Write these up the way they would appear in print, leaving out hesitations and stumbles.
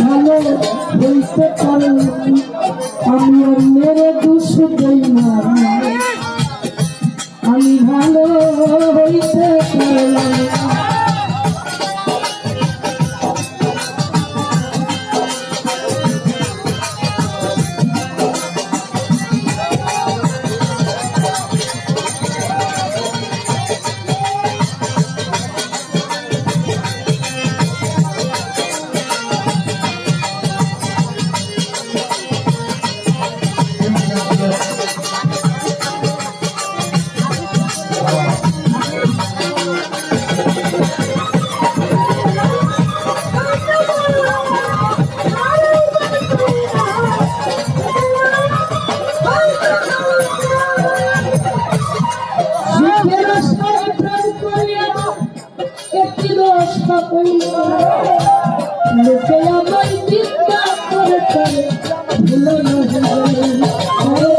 ভালো বলতে পারো আমি অন্যের দোষ দেই না, আমি ভালো হইতে পারলাম। লোকে আমার চিন্তা করে ভুলো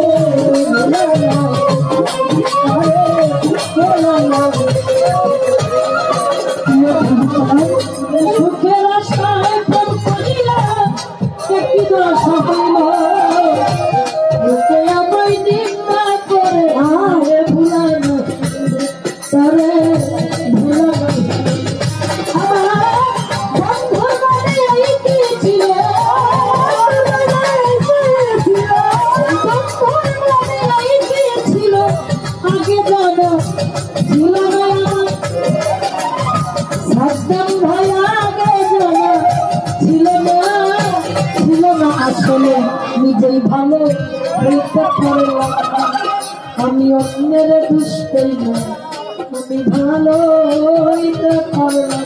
সুখের আশায় ফোন করিয়া একটি দোষ হইল, লোকে আমার চিন্তা করে ভুলানো তারে আসলে নিজেই ভালো হইতে পারলাম, আমি অন্যের দোষ দেই না, আমি ভালো হইতে পারলাম।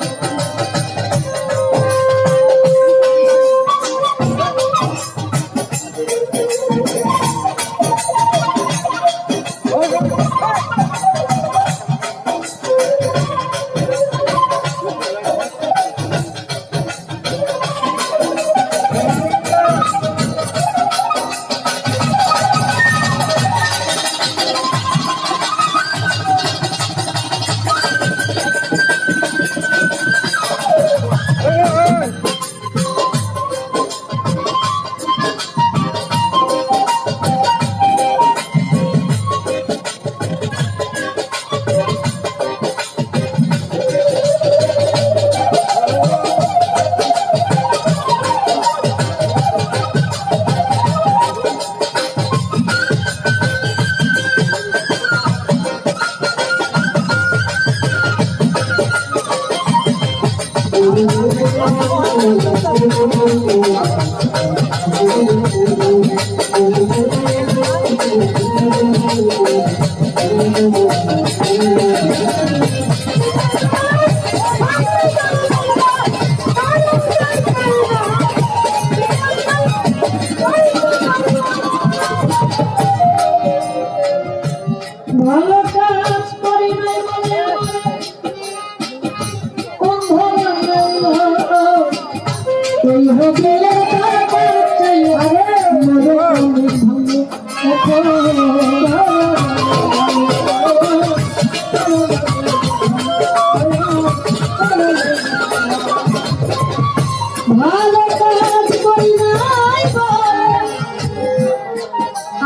ভালো কাজ করি নাই বলে এই হবে ভালো কাজ করি নাই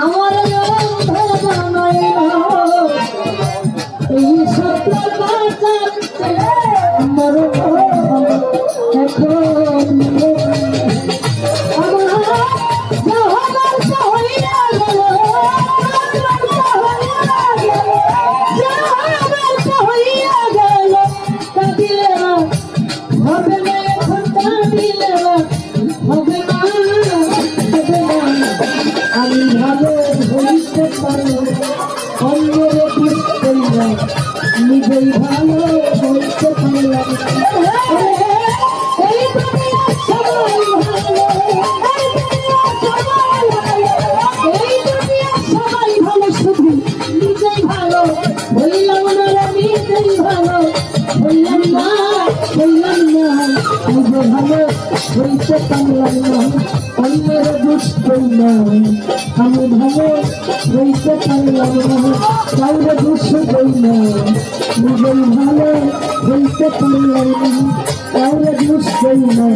আমার এই সত্য হবে না পারো অন্যের দুঃখ কইরা নিজেই ভালো হইতে পারলাম না। এই দুনিয়া সবাই ভালো, এই দুনিয়া সবাই ভালো, শুধু নিজেই ভালো হইলাম না রে, নিজেই ভালো হইলাম না, হইলাম না, নিজে ভালো হইতে পারলাম না, অন্যের দুঃখ কইরা আমি ভালো হইতে পারলাম না, কাউরে দুঃখ কইরা নিজেই ভালো হইতে পারলাম না, কাউরে দুঃখ কইরা